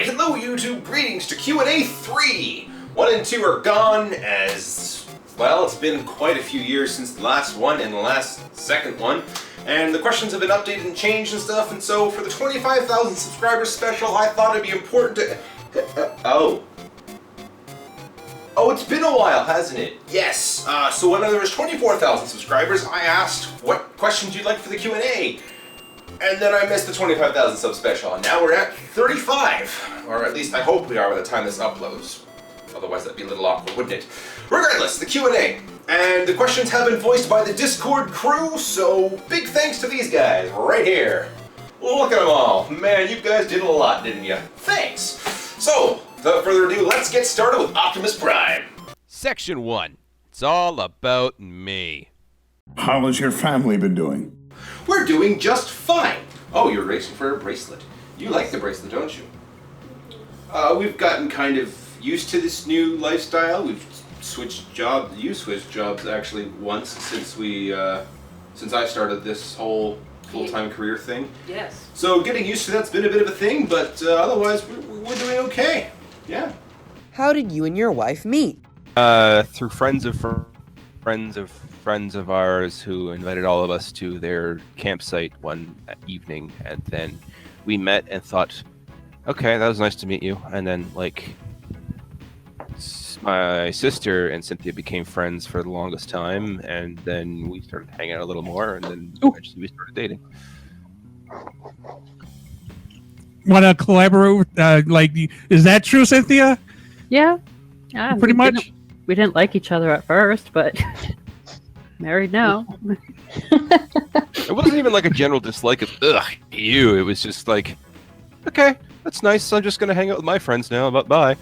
Alright, hello YouTube, greetings to Q&A3! 1 and 2 are gone as, well, it's been quite a few years since the last one and the last second one. And the questions have been updated and changed and stuff, and so for the 25,000 subscribers special, I thought it'd be important to... Oh, it's been a while, hasn't it? Yes, so when there was 24,000 subscribers, I asked what questions you'd like for the Q&A. And then I missed the 25,000 sub special, and now we're at 35. Or at least I hope we are by the time this uploads. Otherwise that'd be a little awkward, wouldn't it? Regardless, the Q&A. And the questions have been voiced by the Discord crew, so big thanks to these guys right here. Look at them all. Man, you guys did a lot, didn't you? Thanks. So, without further ado, let's get started with Optimus Prime. Section 1. It's all about me. How has your family been doing? We're doing just fine. Oh, you're racing for a bracelet. You like the bracelet, don't you? We've gotten kind of used to this new lifestyle. We've switched jobs. You switched jobs actually once since I started this whole full-time career thing. Yes. So getting used to that's been a bit of a thing, but otherwise we're doing okay. Yeah. How did you and your wife meet? Through friends of ours who invited all of us to their campsite one evening, and then we met and thought, okay, that was nice to meet you. And then, like, my sister and Cynthia became friends for the longest time, and then we started hanging out a little more, and then eventually we started dating. Want to collaborate? Is that true, Cynthia? Yeah. Pretty much. We didn't like each other at first, but married now. It wasn't even like a general dislike of, you. It was just like, okay, that's nice. I'm just going to hang out with my friends now. Bye.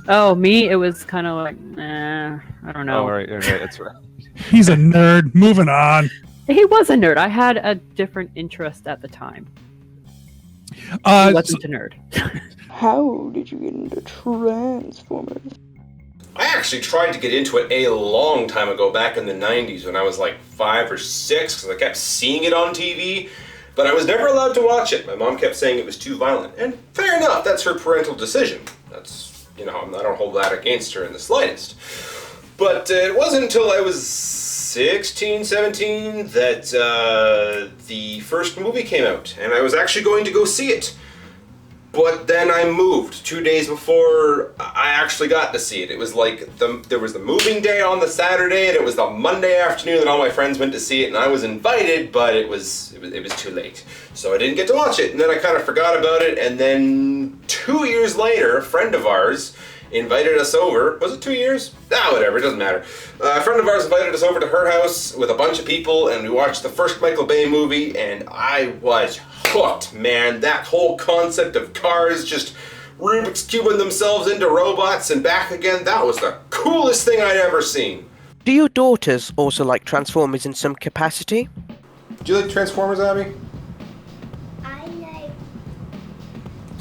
Oh, me? It was kind of like, I don't know. Oh, right, that's right. He's a nerd. Moving on. He was a nerd. I had a different interest at the time. He wasn't a nerd. How did you get into Transformers? I actually tried to get into it a long time ago, back in the 90s when I was like 5 or 6, because I kept seeing it on TV, but I was never allowed to watch it. My mom kept saying it was too violent, and fair enough, that's her parental decision. That's, I don't hold that against her in the slightest. But it wasn't until I was 16, 17 that the first movie came out, and I was actually going to go see it. But then I moved 2 days before I actually got to see it. It was like, there was the moving day on the Saturday, and it was the Monday afternoon that all my friends went to see it, and I was invited, but it was too late. So I didn't get to watch it, and then I kind of forgot about it, and then 2 years later, a friend of ours invited us over. Was it 2 years? Whatever, it doesn't matter. A friend of ours invited us over to her house with a bunch of people, and we watched the first Michael Bay movie, and I was hooked, man. That whole concept of cars just Rubik's cubing themselves into robots and back again, that was the coolest thing I'd ever seen. Do your daughters also like Transformers in some capacity? Do you like Transformers, Abby? I like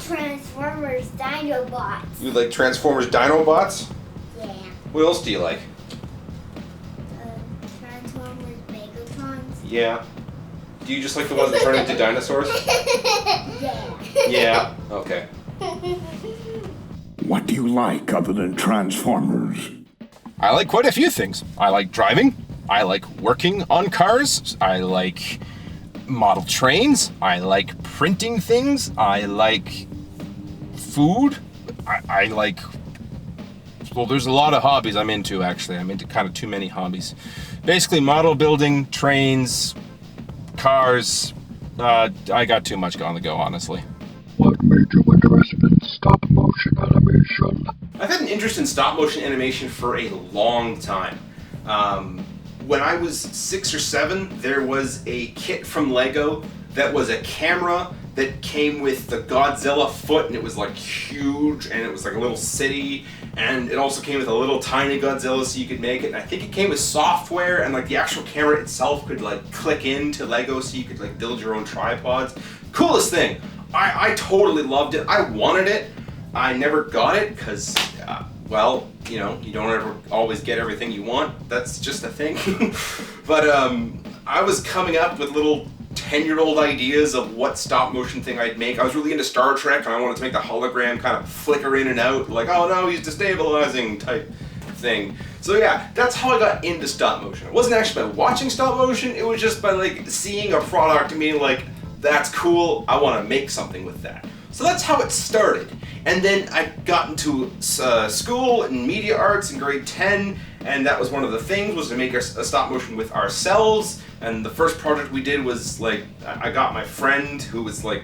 Transformers Dinobots. You like Transformers Dinobots? Yeah. What else do you like? Transformers Megatrons. Yeah. Do you just like the ones that turn into dinosaurs? Yeah. Yeah. Okay. What do you like other than Transformers? I like quite a few things. I like driving. I like working on cars. I like model trains. I like printing things. I like food. I like... Well, there's a lot of hobbies I'm into, actually. I'm into kind of too many hobbies. Basically, model building, trains, cars. I got too much on the go, honestly. What made you interested in stop-motion animation? I've had an interest in stop-motion animation for a long time. When I was 6 or 7, there was a kit from Lego that was a camera that came with the Godzilla foot, and it was like huge, and it was like a little city, and it also came with a little tiny Godzilla so you could make it. And I think it came with software, and like the actual camera itself could like click into Lego so you could like build your own tripods. Coolest thing. I totally loved it. I wanted it. I never got it because, well, you don't ever always get everything you want. That's just a thing. But I was coming up with little 10-year-old ideas of what stop motion thing I'd make. I was really into Star Trek, and I wanted to make the hologram kind of flicker in and out, like, oh no, he's destabilizing type thing. So yeah, that's how I got into stop motion. It wasn't actually by watching stop motion, it was just by like seeing a product and being like, that's cool, I want to make something with that. So that's how it started. And then I got into school in media arts in grade 10, and that was one of the things, was to make a stop motion with ourselves. And the first project we did was like, I got my friend who was like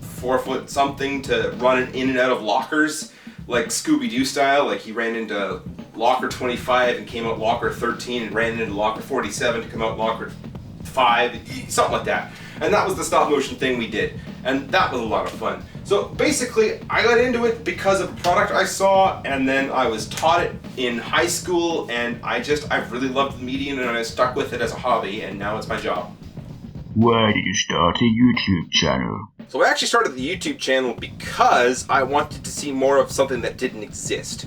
4 foot something to run in and out of lockers, like Scooby-Doo style. Like he ran into locker 25 and came out locker 13, and ran into locker 47 to come out locker 5, something like that. And that was the stop motion thing we did. And that was a lot of fun. So basically, I got into it because of a product I saw, and then I was taught it in high school, and I've really loved the medium, and I stuck with it as a hobby, and now it's my job. Why did you start a YouTube channel? So I actually started the YouTube channel because I wanted to see more of something that didn't exist.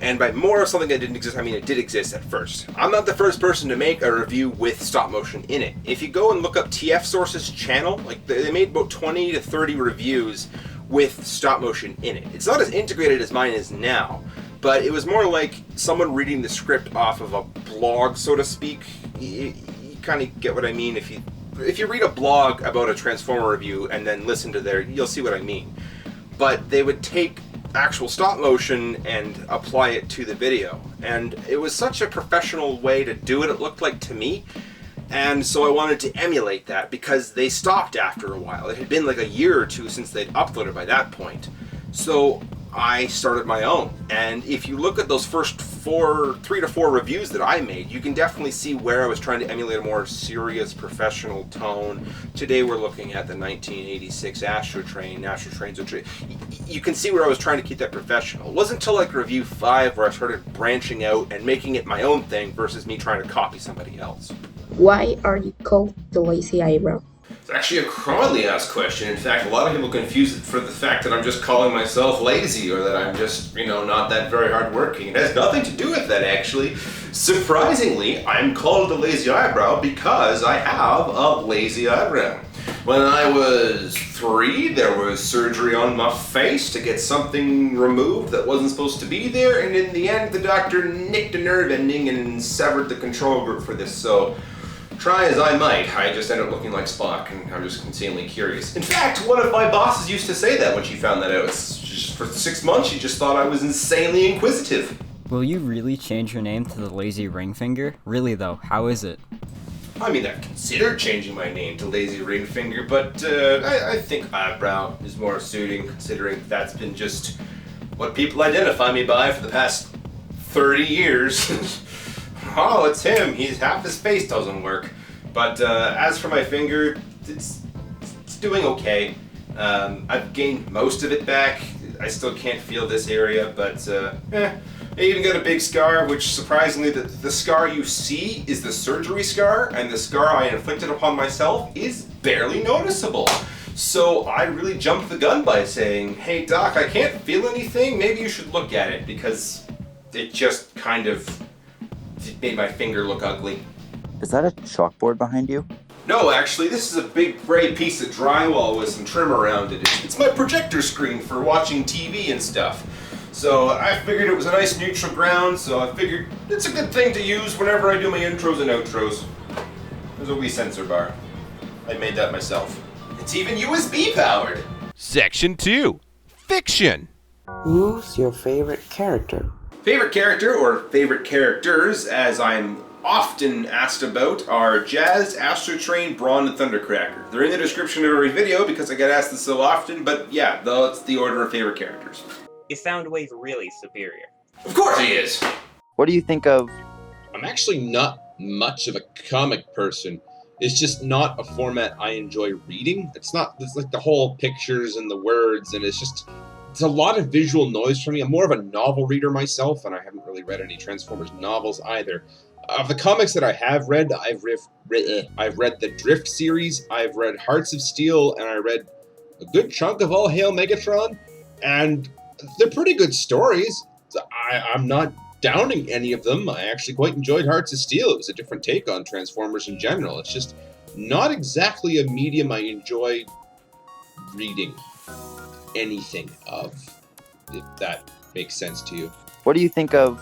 And by more of something that didn't exist, I mean it did exist at first. I'm not the first person to make a review with stop motion in it. If you go and look up TF Source's channel, like they made about 20 to 30 reviews with stop motion in it. It's not as integrated as mine is now, but it was more like someone reading the script off of a blog, so to speak. You kind of get what I mean. If you read a blog about a Transformer review and then listen to their, you'll see what I mean. But they would take actual stop motion and apply it to the video, and it was such a professional way to do it, it looked like to me. And so I wanted to emulate that, because they stopped after a while. It had been like a year or two since they'd uploaded by that point. So I started my own, and if you look at those first 3 to 4 reviews that I made, you can definitely see where I was trying to emulate a more serious professional tone. Today we're looking at the 1986 Astrotrain. You can see where I was trying to keep that professional. It wasn't until like review 5 where I started branching out and making it my own thing versus me trying to copy somebody else. Why are you called the Lazy Eyebrow? It's actually a commonly asked question. In fact, a lot of people confuse it for the fact that I'm just calling myself lazy, or that I'm just, not that very hardworking. It has nothing to do with that, actually. Surprisingly, I'm called the Lazy Eyebrow because I have a lazy eyebrow. When I was 3, there was surgery on my face to get something removed that wasn't supposed to be there, and in the end, the doctor nicked a nerve ending and severed the control group for this, so try as I might, I just ended up looking like Spock, and I'm just insanely curious. In fact, one of my bosses used to say that when she found that out. Just for 6 months, she just thought I was insanely inquisitive. Will you really change your name to the Lazy Ringfinger? Really though, how is it? I mean, I've considered changing my name to Lazy Ringfinger, but I think Eyebrow is more suiting, considering that's been just what people identify me by for the past 30 years. Oh, it's him. Half his face doesn't work. But as for my finger, it's doing okay. I've gained most of it back. I still can't feel this area, but I even got a big scar, which surprisingly, the scar you see is the surgery scar, and the scar I inflicted upon myself is barely noticeable. So I really jumped the gun by saying, hey doc, I can't feel anything, maybe you should look at it, because it just kind of made my finger look ugly. Is that a chalkboard behind you? No, actually, this is a big gray piece of drywall with some trim around it. It's my projector screen for watching TV and stuff. So I figured it was a nice neutral ground, so I figured it's a good thing to use whenever I do my intros and outros. There's a wee sensor bar. I made that myself. It's even USB powered. Section 2. Fiction. Who's your favorite character? Favorite character, or favorite characters, as I'm often asked about, are Jazz, Astrotrain, Brawn, and Thundercracker. They're in the description of every video because I get asked this so often, but yeah, that's the order of favorite characters. Is Soundwave really superior? Of course he is! What do you think of... I'm actually not much of a comic person. It's just not a format I enjoy reading. It's like the whole pictures and the words, and it's a lot of visual noise for me. I'm more of a novel reader myself, and I haven't really read any Transformers novels either. Of the comics that I have read, I've read the Drift series, I've read Hearts of Steel, and I read a good chunk of All Hail Megatron, and they're pretty good stories. I'm not downing any of them. I actually quite enjoyed Hearts of Steel. It was a different take on Transformers in general. It's just not exactly a medium I enjoy reading anything of, if that makes sense to you. What do you think of...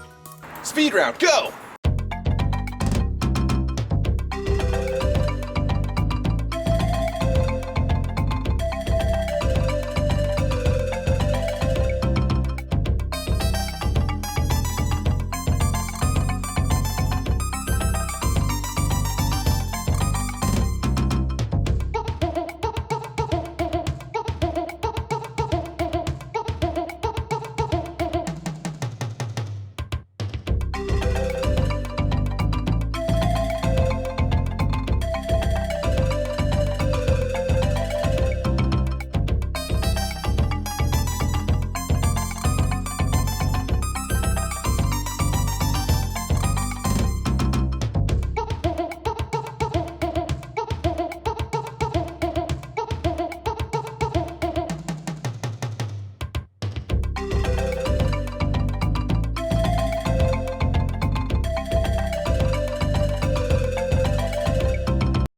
Speed round, go!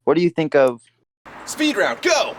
What do you think of... Speed round, go!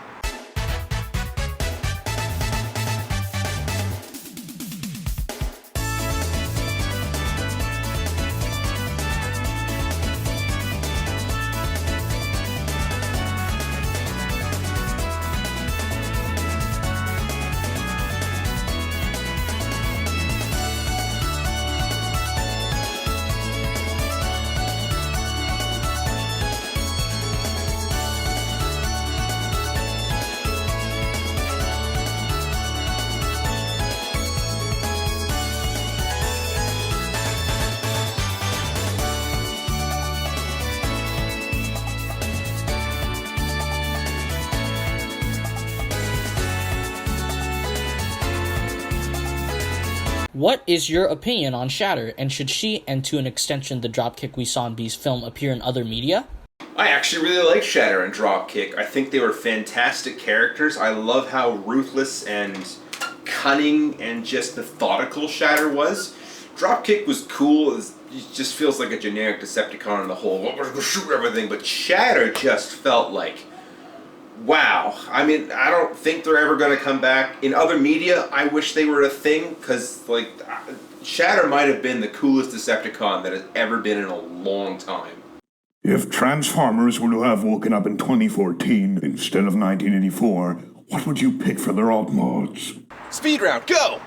What is your opinion on Shatter, and should she, and to an extension the Dropkick we saw in B's film, appear in other media? I actually really like Shatter and Dropkick. I think they were fantastic characters. I love how ruthless and cunning and just methodical Shatter was. Dropkick was cool. It just feels like a generic Decepticon in the whole, we're going to shoot everything, but Shatter just felt like, wow. I mean, I don't think they're ever going to come back. In other media, I wish they were a thing, because, like, Shatter might have been the coolest Decepticon that has ever been in a long time. If Transformers were to have woken up in 2014 instead of 1984, what would you pick for their alt mods? Speed round, go!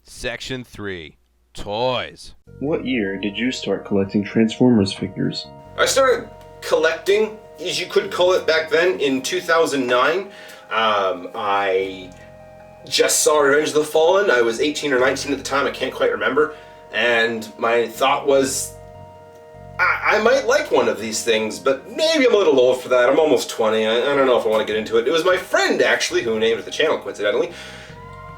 Section 3. Toys. What year did you start collecting Transformers figures? I started collecting, as you could call it back then, in 2009. I just saw Revenge of the Fallen. I was 18 or 19 at the time, I can't quite remember. And my thought was, I might like one of these things, but maybe I'm a little old for that. I'm almost 20. I don't know if I want to get into it. It was my friend, actually, who named the channel, coincidentally.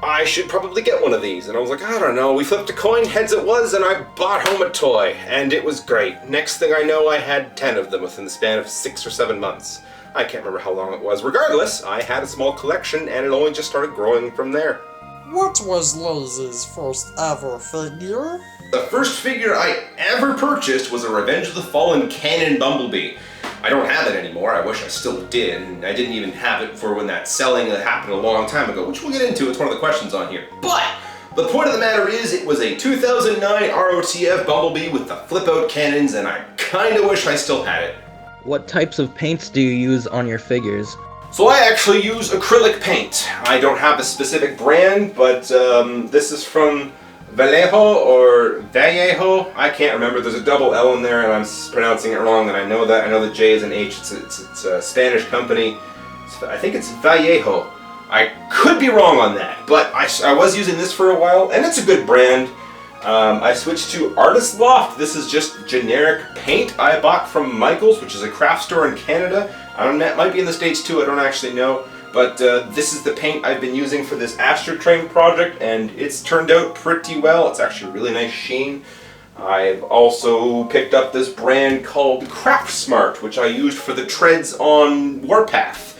I should probably get one of these. And I was like, I don't know. We flipped a coin, heads it was, and I bought home a toy. And it was great. Next thing I know, I had 10 of them within the span of 6 or 7 months. I can't remember how long it was. Regardless, I had a small collection, and it only just started growing from there. What was Lazy's first ever figure? The first figure I ever purchased was a Revenge of the Fallen Cannon Bumblebee. I don't have it anymore. I wish I still did, and I didn't even have it for when that selling happened a long time ago, which we'll get into. It's one of the questions on here. But the point of the matter is, it was a 2009 ROTF Bumblebee with the flip-out cannons, and I kinda wish I still had it. What types of paints do you use on your figures? So I actually use acrylic paint. I don't have a specific brand, but this is from Vallejo. I can't remember. There's a double L in there, and I'm pronouncing it wrong. And I know that. I know the J is an H. It's a Spanish company. I think it's Vallejo. I could be wrong on that, but I was using this for a while, and it's a good brand. I switched to Artist Loft. This is just generic paint I bought from Michael's, which is a craft store in Canada. I don't know, it might be in the States too, I don't actually know. But this is the paint I've been using for this Astrotrain project, and it's turned out pretty well. It's actually a really nice sheen. I've also picked up this brand called Craft Smart, which I used for the treads on Warpath.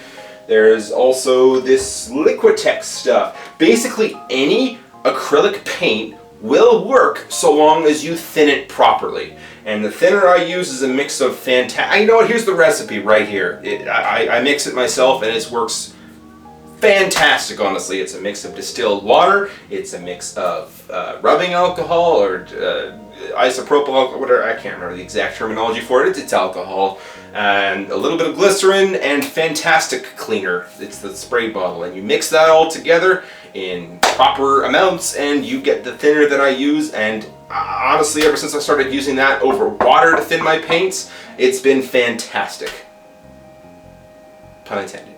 There's also this Liquitex stuff. Basically, any acrylic paint will work so long as you thin it properly. And the thinner I use is a mix of fantastic... You know what? Here's the recipe right here. I mix it myself, and it works fantastic, honestly. It's a mix of distilled water. It's a mix of rubbing alcohol or isopropyl alcohol, whatever. I can't remember the exact terminology for it. It's alcohol. And a little bit of glycerin and fantastic cleaner. It's the spray bottle. And you mix that all together in proper amounts, and you get the thinner that I use. And honestly, ever since I started using that over water to thin my paints, it's been fantastic. Pun intended.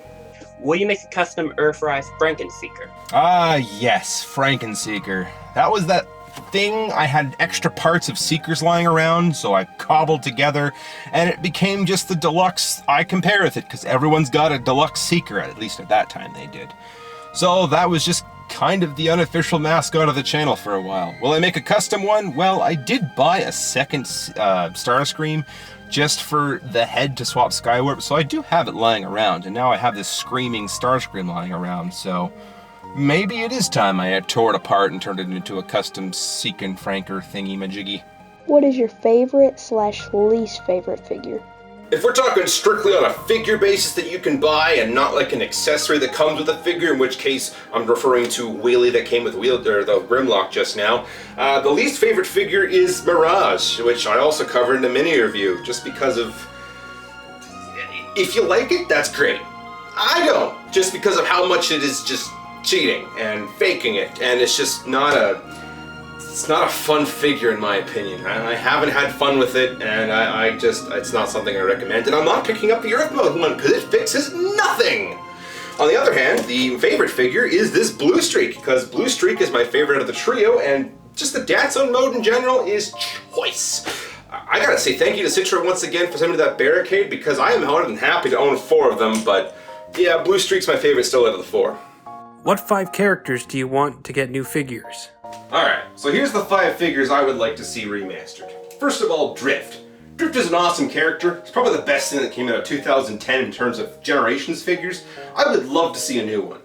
Will you make a custom Earthrise Frankenseeker? Ah, yes, Frankenseeker. That was that thing. I had extra parts of Seekers lying around, so I cobbled together, and it became just the deluxe I compare with it, because everyone's got a deluxe Seeker, at least at that time they did. So that was just kind of the unofficial mascot of the channel for a while. Will I make a custom one? Well, I did buy a second Starscream just for the head to swap Skywarp, so I do have it lying around, and now I have this screaming Starscream lying around, so maybe it is time I tore it apart and turned it into a custom Seek and Franker thingy-majiggy. What is your favorite/least favorite figure? If we're talking strictly on a figure basis that you can buy and not like an accessory that comes with a figure, in which case I'm referring to Wheelie that came with the Grimlock just now, the least favorite figure is Mirage, which I also covered in a mini review, just because of... If you like it, that's great. I don't, just because of how much it is just cheating and faking it, and it's just not a... It's not a fun figure in my opinion. I haven't had fun with it, and it's not something I recommend. And I'm not picking up the Earth Mode one because it fixes nothing! On the other hand, the favorite figure is this Blue Streak, because Blue Streak is my favorite of the trio, and just the Dance Zone mode in general is choice. I gotta say thank you to Citranite once again for sending me that barricade, because I am more than happy to own 4 of them, but yeah, Blue Streak's my favorite still out of the 4. What 5 characters do you want to get new figures? Alright, so here's the 5 figures I would like to see remastered. First of all, Drift. Drift is an awesome character. It's probably the best thing that came out of 2010 in terms of Generations figures. I would love to see a new one.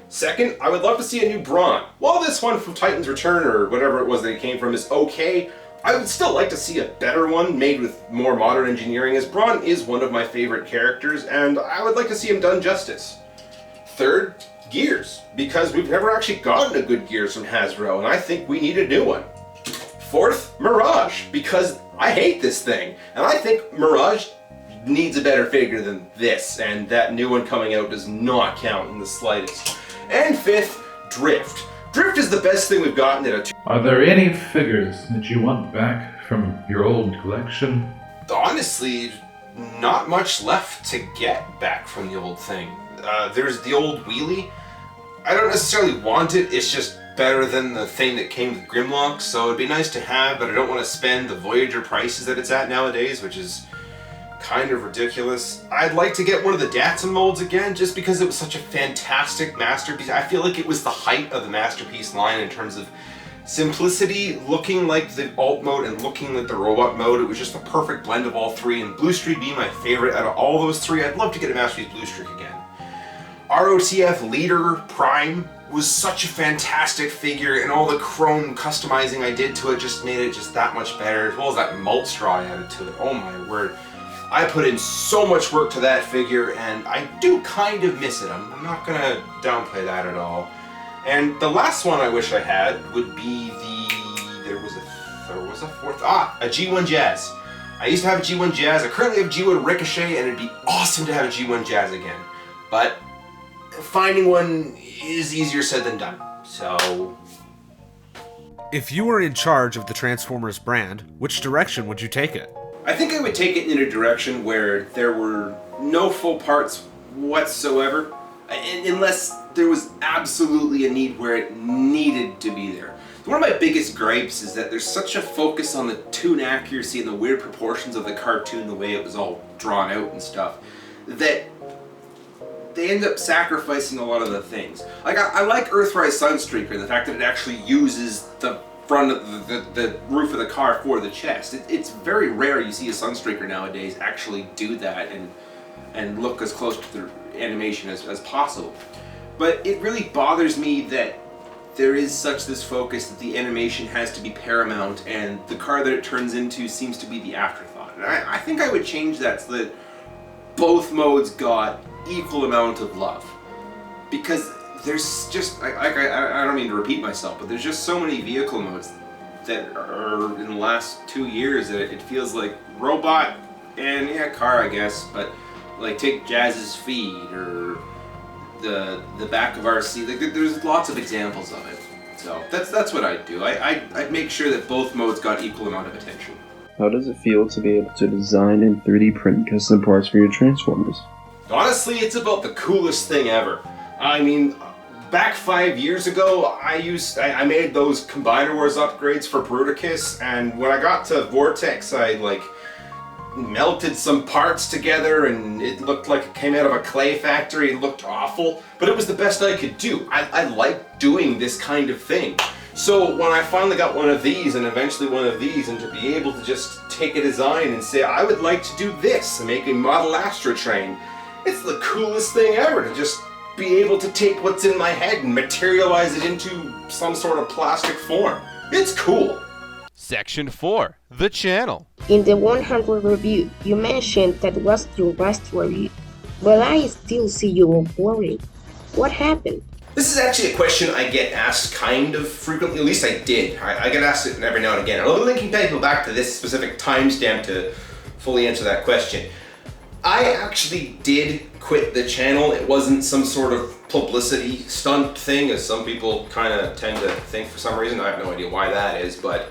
Second, I would love to see a new Brawn. While this one from Titan's Return, or whatever it was that it came from, is okay, I would still like to see a better one made with more modern engineering, as Brawn is one of my favorite characters, and I would like to see him done justice. Third, Gears, because we've never actually gotten a good Gears from Hasbro, and I think we need a new one. Fourth, Mirage, because I hate this thing, and I think Mirage needs a better figure than this, and that new one coming out does not count in the slightest. And fifth, Drift. Drift is the best thing we've gotten at a... Are there any figures that you want back from your old collection? Honestly, not much left to get back from the old thing. There's the old Wheelie. I don't necessarily want it, it's just better than the thing that came with Grimlock, so it'd be nice to have, but I don't want to spend the Voyager prices that it's at nowadays, which is kind of ridiculous. I'd like to get one of the Datsun molds again, just because it was such a fantastic masterpiece. I feel like it was the height of the masterpiece line in terms of simplicity, looking like the alt mode and looking like the robot mode. It was just the perfect blend of all 3, and Blue Streak being my favorite out of all those 3. I'd love to get a Masterpiece Blue Streak again. ROTF Leader Prime was such a fantastic figure, and all the chrome customizing I did to it just made it just that much better, as well as that malt straw I added to it. Oh my word. I put in so much work to that figure, and I do kind of miss it. I'm not going to downplay that at all. And the last one I wish I had would be the... There was a fourth... a G1 Jazz. I used to have a G1 Jazz, I currently have a G1 Ricochet, and it'd be awesome to have a G1 Jazz again. But finding one is easier said than done, so... If you were in charge of the Transformers brand, which direction would you take it? I think I would take it in a direction where there were no full parts whatsoever, unless there was absolutely a need where it needed to be there. One of my biggest gripes is that there's such a focus on the toon accuracy and the weird proportions of the cartoon, the way it was all drawn out and stuff, that they end up sacrificing a lot of the things. Like, I like Earthrise Sunstreaker, the fact that it actually uses the front of the roof of the car for the chest. It's very rare you see a Sunstreaker nowadays actually do that and look as close to the animation as possible. But it really bothers me that there is such this focus that the animation has to be paramount and the car that it turns into seems to be the afterthought. And I think I would change that so that both modes got equal amount of love. Because there's just, I don't mean to repeat myself, but there's just so many vehicle modes that are in the last 2 years that it feels like robot and, yeah, car, I guess, but like take Jazz's feed or the back of RC. Like, there's lots of examples of it. So that's what I'd do. I'd make sure that both modes got equal amount of attention. How does it feel to be able to design and 3D print custom parts for your Transformers? Honestly, it's about the coolest thing ever. I mean, back 5 years ago, I made those Combiner Wars upgrades for Bruticus, and when I got to Vortex, I melted some parts together and it looked like it came out of a clay factory. It looked awful, but it was the best I could do. I like doing this kind of thing. So when I finally got one of these and eventually one of these, and to be able to just take a design and say, I would like to do this and make a model Astrotrain, it's the coolest thing ever to just be able to take what's in my head and materialize it into some sort of plastic form. It's cool. Section 4, the channel. In the 100 review, you mentioned that was your last review, but I still see you worried. What happened? This is actually a question I get asked kind of frequently, at least I did. I get asked it every now and again. I'll be linking people back to this specific timestamp to fully answer that question. I actually did quit the channel. It wasn't some sort of publicity stunt thing, as some people kind of tend to think for some reason. I have no idea why that is, but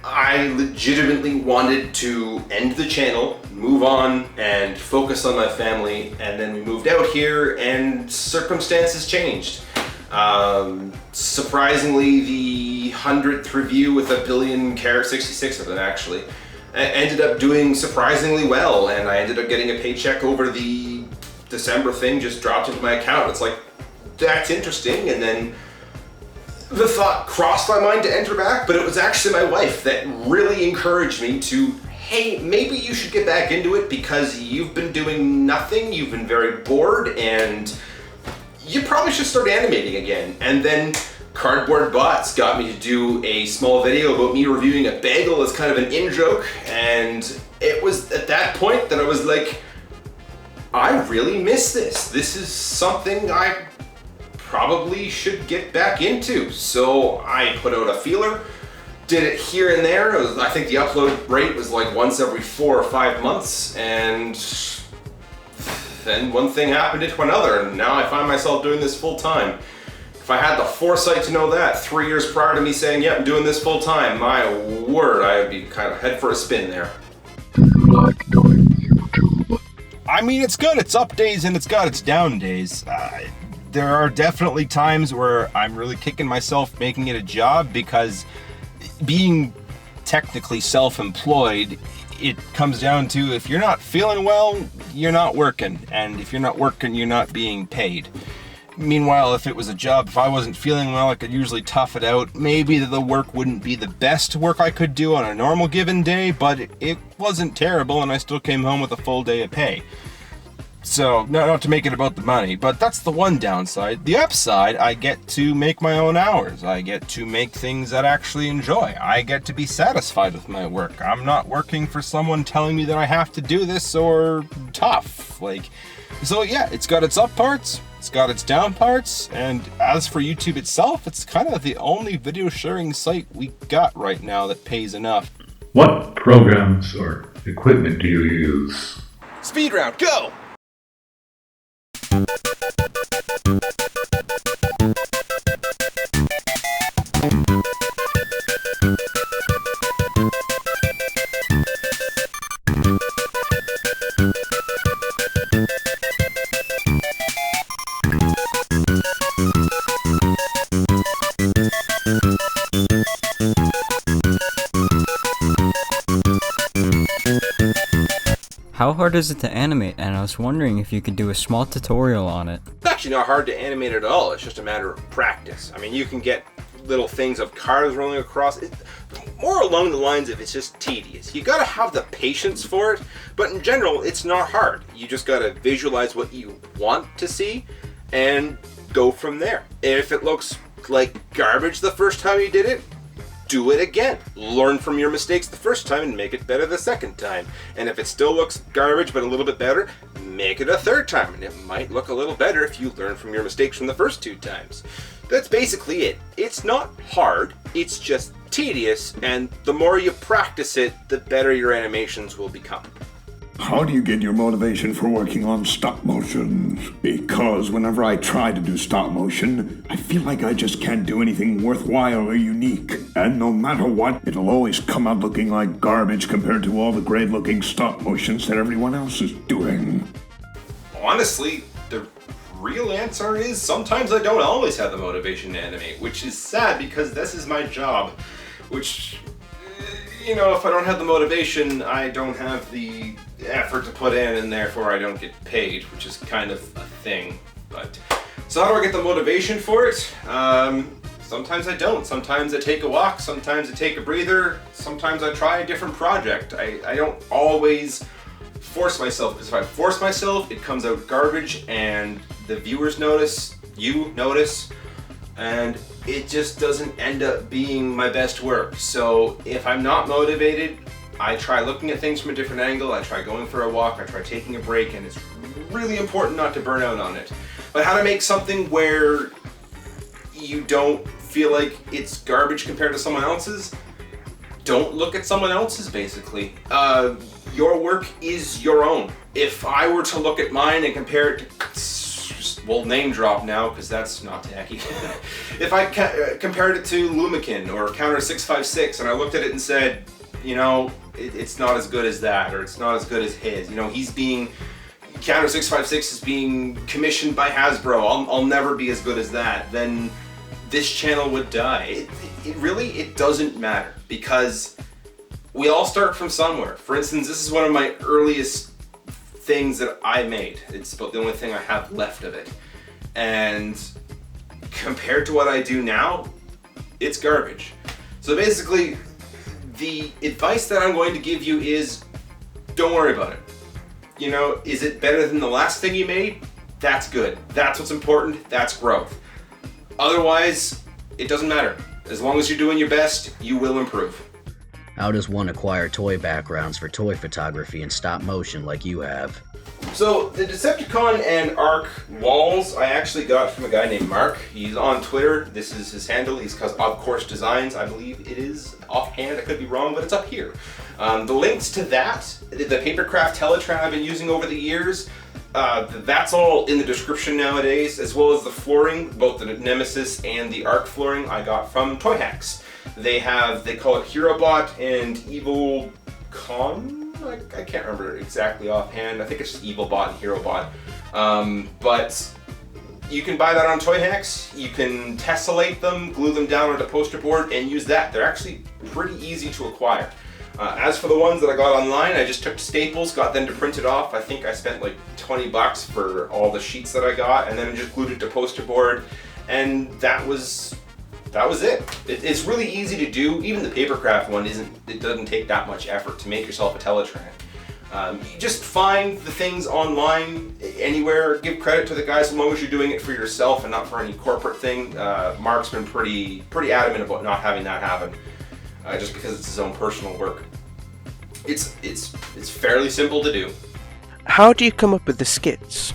I legitimately wanted to end the channel, move on, and focus on my family, and then we moved out here and circumstances changed. Surprisingly, the 100th review with 66 of them actually, ended up doing surprisingly well, and I ended up getting a paycheck over the December thing, just dropped into my account. It's like, that's interesting, and then the thought crossed my mind to enter back, but it was actually my wife that really encouraged me to, hey, maybe you should get back into it because you've been doing nothing, you've been very bored, and you probably should start animating again. And then Cardboard Bots got me to do a small video about me reviewing a bagel as kind of an in-joke, and it was at that point that I was like, I really miss this. This is something I probably should get back into. So I put out a feeler, did it here and there. I think the upload rate was like once every 4 or 5 months, and then one thing happened into another, and now I find myself doing this full time. If I had the foresight to know that 3 years prior to me saying, yep, I'm doing this full time, my word, I would be kind of head for a spin there. Do you like doing YouTube? I mean, it's good. It's up days and it's got its down days. There are definitely times where I'm really kicking myself making it a job, because being technically self-employed, it comes down to, if you're not feeling well, you're not working. And if you're not working, you're not being paid. Meanwhile, if it was a job, if I wasn't feeling well, I could usually tough it out. Maybe the work wouldn't be the best work I could do on a normal given day, but it wasn't terrible, and I still came home with a full day of pay. So, not to make it about the money, but that's the one downside. The upside, I get to make my own hours. I get to make things that I actually enjoy. I get to be satisfied with my work. I'm not working for someone telling me that I have to do this or tough. So yeah, it's got its up parts, it's got its down parts, and as for YouTube itself, it's kind of the only video sharing site we got right now that pays enough. What programs or equipment do you use? Speed round, go! How hard is it to animate? And I was wondering if you could do a small tutorial on it. It's actually not hard to animate at all. It's just a matter of practice. I mean, you can get little things of cars rolling across. More along the lines of it's just tedious. You gotta have the patience for it, but in general, it's not hard. You just gotta visualize what you want to see and go from there. If it looks like garbage the first time you did it, do it again. Learn from your mistakes the first time and make it better the second time. And if it still looks garbage but a little bit better, make it a third time. And it might look a little better if you learn from your mistakes from the first 2 times. That's basically it. It's not hard, it's just tedious, and the more you practice it, the better your animations will become. How do you get your motivation for working on stop motion? Because whenever I try to do stop motion, I feel like I just can't do anything worthwhile or unique. And no matter what, it'll always come out looking like garbage compared to all the great looking stop motions that everyone else is doing. Honestly, the real answer is sometimes I don't always have the motivation to animate, which is sad because this is my job, which, you know, if I don't have the motivation, I don't have the effort to put in, and therefore I don't get paid, which is kind of a thing. But so how do I get the motivation for it? Sometimes I don't. Sometimes I take a walk, sometimes I take a breather, sometimes I try a different project. I don't always force myself, because if I force myself, it comes out garbage and the viewers notice, you notice, and it just doesn't end up being my best work. So if I'm not motivated, I try looking at things from a different angle, I try going for a walk, I try taking a break, and it's really important not to burn out on it. But how to make something where you don't feel like it's garbage compared to someone else's? Don't look at someone else's, basically. Your work is your own. If I were to look at mine and compare it to, we'll name drop now because that's not tacky. If I compared it to Lumikin or Counter 656 and I looked at it and said, you know, it's not as good as that, or it's not as good as his. You know, Counter 656 is being commissioned by Hasbro. I'll never be as good as that. Then this channel would die. It really doesn't matter because we all start from somewhere. For instance, this is one of my earliest things that I made. It's about the only thing I have left of it. And compared to what I do now, it's garbage. So basically, the advice that I'm going to give you is don't worry about it. You know, is it better than the last thing you made? That's good. That's what's important. That's growth. Otherwise, it doesn't matter. As long as you're doing your best, you will improve. How does one acquire toy backgrounds for toy photography and stop motion like you have? So the Decepticon and Arc walls I actually got from a guy named Mark. He's on Twitter. This is his handle. He's Of Course Designs, I believe it is. Offhand, I could be wrong, but it's up here. The links to that, the Papercraft Teletran I've been using over the years, that's all in the description nowadays, as well as the flooring, both the Nemesis and the Arc flooring I got from Toy Hacks. They call it HeroBot and Evil Con? I can't remember exactly offhand. I think it's just EvilBot and HeroBot. But you can buy that on Toy Hacks. You can tessellate them, glue them down onto poster board, and use that. They're actually pretty easy to acquire. As for the ones that I got online, I just took Staples, got them to print it off. I think I spent like $20 for all the sheets that I got, and then I just glued it to poster board, and that was it. It's really easy to do. Even the Papercraft one it doesn't take that much effort to make yourself a Teletran. You just find the things online, anywhere. Give credit to the guys as long as you're doing it for yourself and not for any corporate thing. Mark's been pretty adamant about not having that happen, just because it's his own personal work. It's fairly simple to do. How do you come up with the skits?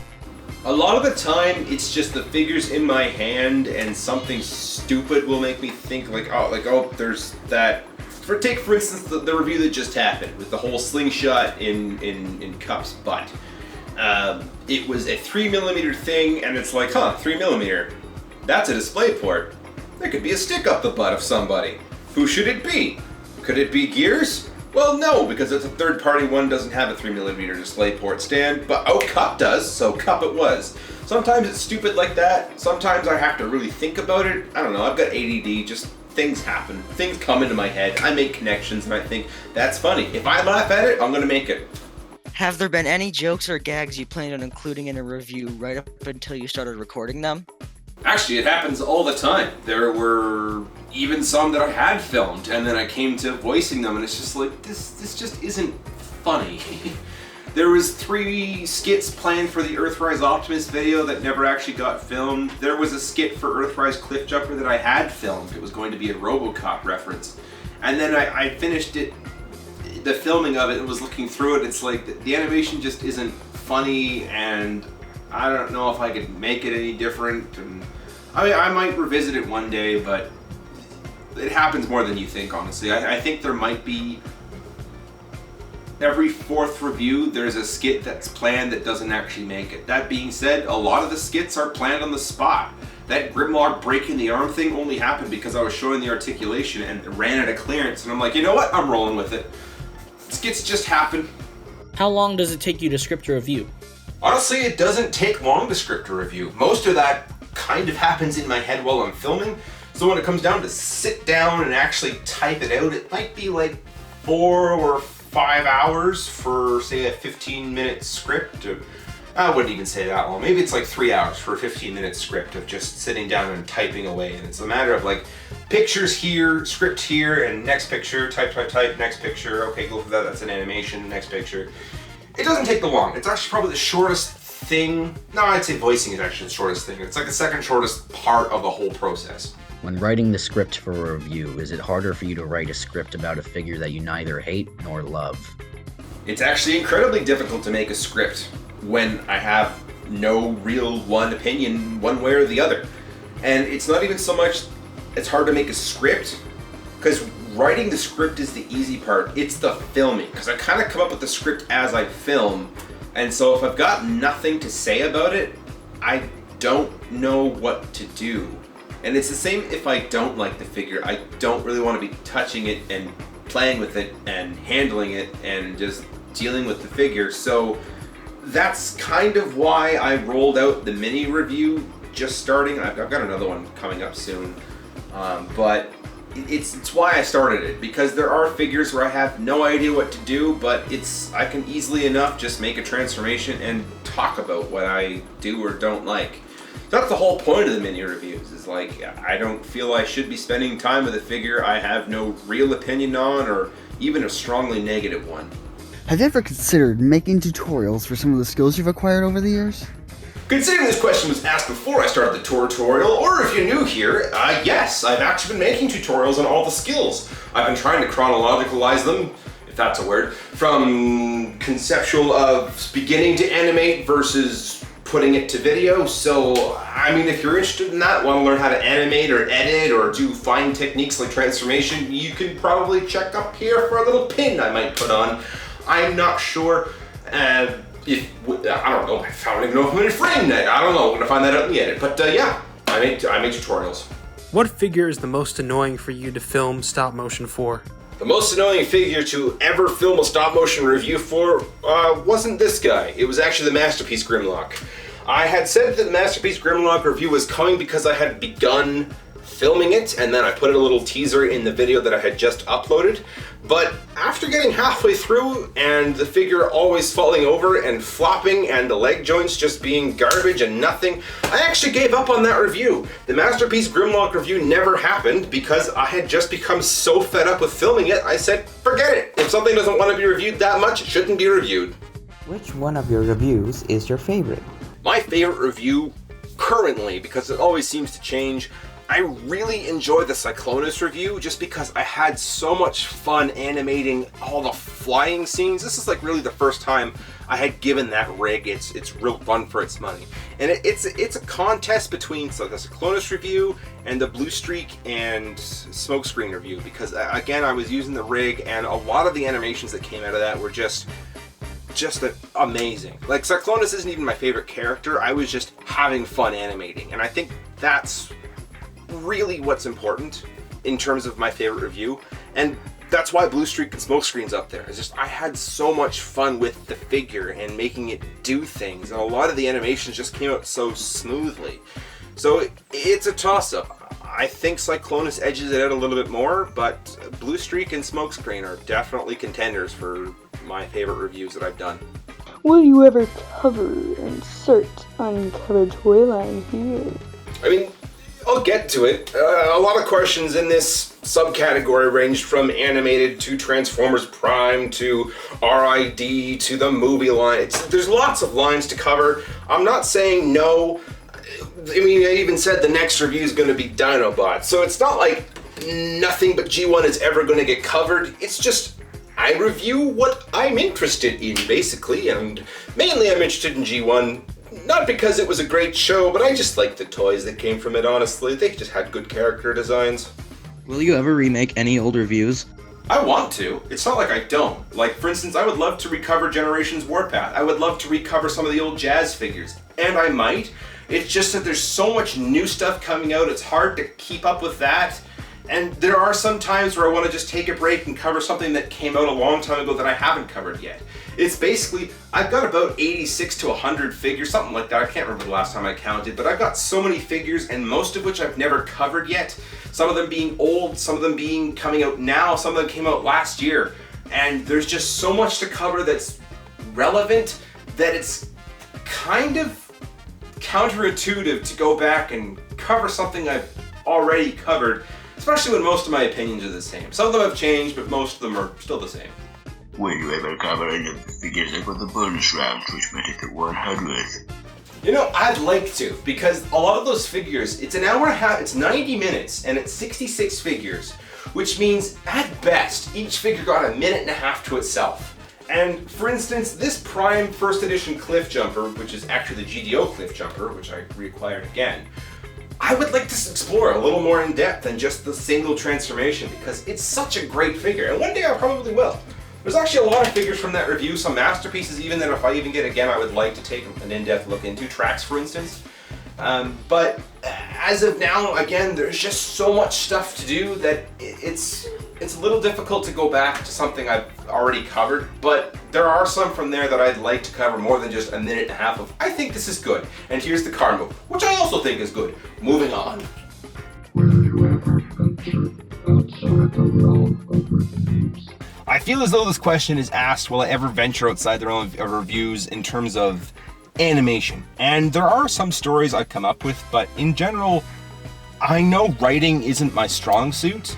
A lot of the time, it's just the figures in my hand, and something stupid will make me think like, oh, there's that take for instance the review that just happened with the whole slingshot in Cup's butt. It was a 3mm thing, and it's like, 3mm. That's a display port. There could be a stick up the butt of somebody. Who should it be? Could it be Gears? Well, no, because it's a third-party one, doesn't have a 3mm display port stand, but Cup does, so Cup it was. Sometimes it's stupid like that. Sometimes I have to really think about it. I don't know, I've got ADD, just things happen. Things come into my head, I make connections, and I think, that's funny. If I laugh at it, I'm gonna make it. Have there been any jokes or gags you planned on including in a review right up until you started recording them? Actually, it happens all the time. There were even some that I had filmed, and then I came to voicing them, and it's just like, this just isn't funny. There was 3 skits planned for the Earthrise Optimus video that never actually got filmed. There was a skit for Earthrise Cliffjumper that I had filmed. It was going to be a RoboCop reference. And then I finished it, the filming of it, and was looking through it. It's like, the animation just isn't funny, and I don't know if I could make it any different. And I mean, I might revisit it one day, but it happens more than you think, honestly. I think there might be, every 4th review, there's a skit that's planned that doesn't actually make it. That being said, a lot of the skits are planned on the spot. That Grimlock breaking the arm thing only happened because I was showing the articulation and it ran out of clearance, and I'm like, you know what, I'm rolling with it. Skits just happen. How long does it take you to script a review? Honestly, it doesn't take long to script a review. Most of that kind of happens in my head while I'm filming. So when it comes down to sit down and actually type it out, it might be like 4 or 5 hours for, say, a 15-minute script. I wouldn't even say that long. Maybe it's like 3 hours for a 15-minute script of just sitting down and typing away. And it's a matter of like, pictures here, script here, and next picture, type, next picture. Okay, go for that, that's an animation, next picture. It doesn't take the long. It's actually probably the shortest thing. No, I'd say voicing is actually the shortest thing. It's like the second shortest part of the whole process. When writing the script for a review, is it harder for you to write a script about a figure that you neither hate nor love? It's actually incredibly difficult to make a script when I have no real one opinion one way or the other. And it's not even so much it's hard to make a script, because writing the script is the easy part. It's the filming, because I kind of come up with the script as I film, and so if I've got nothing to say about it, I don't know what to do. And it's the same if I don't like the figure. I don't really want to be touching it and playing with it and handling it and just dealing with the figure. So that's kind of why I rolled out the mini review just starting. I've got another one coming up soon. But it's why I started it, because there are figures where I have no idea what to do, but I can easily enough just make a transformation and talk about what I do or don't like. That's the whole point of the mini reviews, is like, I don't feel I should be spending time with a figure I have no real opinion on, or even a strongly negative one. Have you ever considered making tutorials for some of the skills you've acquired over the years? Considering this question was asked before I started the tutorial, or if you're new here, yes, I've actually been making tutorials on all the skills. I've been trying to chronologicalize them, if that's a word, from conceptual of beginning to animate versus putting it to video. So, I mean, if you're interested in that, want to learn how to animate or edit or do fine techniques like transformation, you can probably check up here for a little pin I might put on. I'm not sure I don't know, I don't even know if I'm in a frame net. I don't know, I'm gonna find that out in the edit. But yeah, I make tutorials. What figure is the most annoying for you to film stop motion for? The most annoying figure to ever film a stop motion review for wasn't this guy. It was actually the Masterpiece Grimlock. I had said that the Masterpiece Grimlock review was coming because I had begun filming it, and then I put a little teaser in the video that I had just uploaded. But after getting halfway through and the figure always falling over and flopping and the leg joints just being garbage and nothing, I actually gave up on that review. The Masterpiece Grimlock review never happened because I had just become so fed up with filming it, I said, forget it. If something doesn't want to be reviewed that much, it shouldn't be reviewed. Which one of your reviews is your favorite? My favorite review currently, because it always seems to change, I really enjoyed the Cyclonus review just because I had so much fun animating all the flying scenes. This is like really the first time I had given that rig it's real fun for its money. And it's a contest between the Cyclonus review and the Blue Streak and Smokescreen review, because again, I was using the rig and a lot of the animations that came out of that were just amazing. Like, Cyclonus isn't even my favorite character. I was just having fun animating, and I think that's really what's important in terms of my favorite review, and that's why Blue Streak and Smokescreen's up there. It's just, I had so much fun with the figure and making it do things, and a lot of the animations just came out so smoothly. So it's a toss-up. I think Cyclonus edges it out a little bit more, but Blue Streak and Smokescreen are definitely contenders for my favorite reviews that I've done. Will you ever cover insert uncovered toy line here? I mean, I'll get to it. A lot of questions in this subcategory ranged from animated to Transformers Prime to RID to the movie line. There's lots of lines to cover. I'm not saying no. I mean, I even said the next review is going to be Dinobots. So it's not like nothing but G1 is ever going to get covered. It's just I review what I'm interested in, basically. And mainly I'm interested in G1. Not because it was a great show, but I just liked the toys that came from it, honestly. They just had good character designs. Will you ever remake any old reviews? I want to. It's not like I don't. Like, for instance, I would love to recover Generations Warpath. I would love to recover some of the old Jazz figures. And I might. It's just that there's so much new stuff coming out, it's hard to keep up with that. And there are some times where I want to just take a break and cover something that came out a long time ago that I haven't covered yet. It's basically, I've got about 86 to 100 figures, something like that. I can't remember the last time I counted, but I've got so many figures, and most of which I've never covered yet. Some of them being old, some of them being coming out now, some of them came out last year. And there's just so much to cover that's relevant that it's kind of counterintuitive to go back and cover something I've already covered, especially when most of my opinions are the same. Some of them have changed, but most of them are still the same. Will you ever cover any of the figures that got the bonus rounds, which made it to 100? You know, I'd like to, because a lot of those figures, it's an hour and a half, it's 90 minutes, and it's 66 figures, which means, at best, each figure got a minute and a half to itself. And, for instance, this Prime First Edition Cliffjumper, which is actually the GDO Cliffjumper, which I reacquired again, I would like to explore a little more in depth than just the single transformation, because it's such a great figure, and one day I probably will. There's actually a lot of figures from that review, some masterpieces even that if I even get again I would like to take an in-depth look into, Tracks for instance. But as of now, again, there's just so much stuff to do that it's a little difficult to go back to something I've already covered, but there are some from there that I'd like to cover more than just a minute and a half of, I think this is good, and here's the car move, which I also think is good. Moving on. Will you ever venture outside the realm of reviews? I feel as though this question is asked, will I ever venture outside the realm of reviews in terms of animation? And there are some stories I've come up with, but in general, I know writing isn't my strong suit.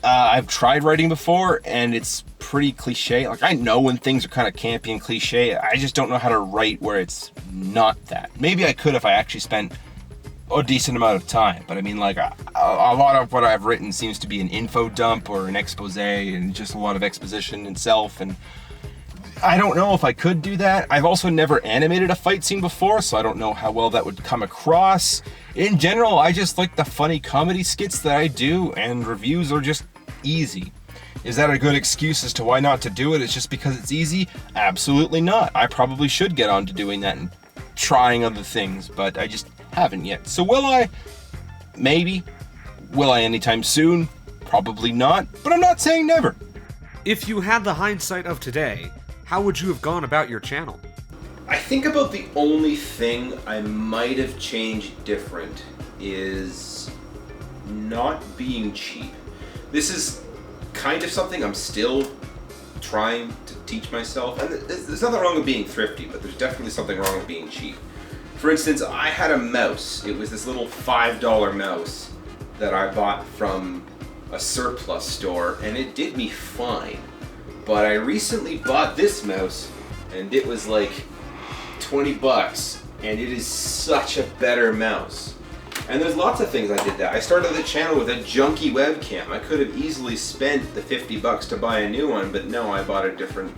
I've tried writing before, and it's pretty cliche. Like, I know when things are kind of campy and cliche, I just don't know how to write where it's not that. Maybe I could if I actually spent a decent amount of time, but I mean, like, a lot of what I've written seems to be an info dump or an expose and just a lot of exposition itself, and I don't know if I could do that. I've also never animated a fight scene before, so I don't know how well that would come across. In general, I just like the funny comedy skits that I do, and reviews are just easy. Is that a good excuse as to why not to do it? It's just because it's easy? Absolutely not. I probably should get on to doing that and trying other things, but I just haven't yet. So will I? Maybe. Will I anytime soon? Probably not, but I'm not saying never. If you had the hindsight of today, how would you have gone about your channel? I think about the only thing I might have changed different is not being cheap. This is kind of something I'm still trying to teach myself, and there's nothing wrong with being thrifty, but there's definitely something wrong with being cheap. For instance, I had a mouse. It was this little $5 mouse that I bought from a surplus store, and it did me fine. But I recently bought this mouse, and it was like $20, and it is such a better mouse. And there's lots of things I did that. I started the channel with a junky webcam. I could have easily spent the $50 to buy a new one, but no, I bought a different...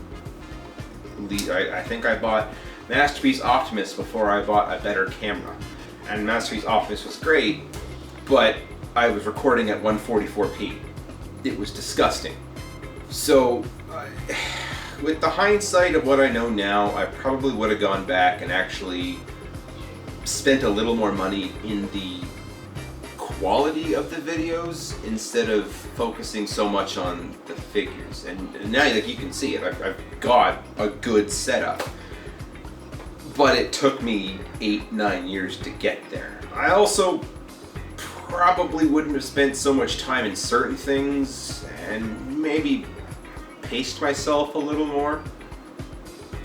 I think I bought Masterpiece Optimus before I bought a better camera. And Masterpiece Optimus was great, but I was recording at 144p. It was disgusting. So, with the hindsight of what I know now, I probably would have gone back and actually spent a little more money in the quality of the videos instead of focusing so much on the figures. And now, like, you can see it, I've got a good setup. But it took me 8-9 years to get there. I also probably wouldn't have spent so much time in certain things and maybe paced myself a little more.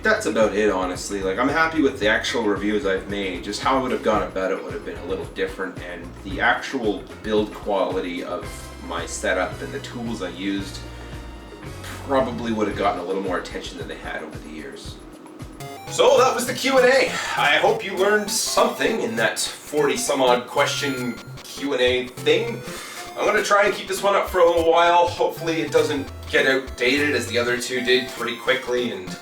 That's about it, honestly. Like, I'm happy with the actual reviews I've made. Just how I would have gone about it would have been a little different, and the actual build quality of my setup and the tools I used probably would have gotten a little more attention than they had over the years. So that was the Q&A. I hope you learned something in that 40-some-odd question Q&A thing. I'm going to try and keep this one up for a little while. Hopefully it doesn't get outdated as the other two did pretty quickly, and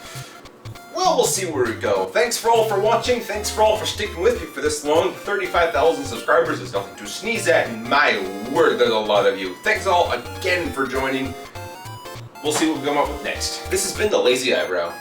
well, we'll see where we go. Thanks for all for watching. Thanks for all for sticking with me for this long. 35,000 subscribers is nothing to sneeze at, and my word, there's a lot of you. Thanks all again for joining. We'll see what we come up with next. This has been the Lazy Eyebrow.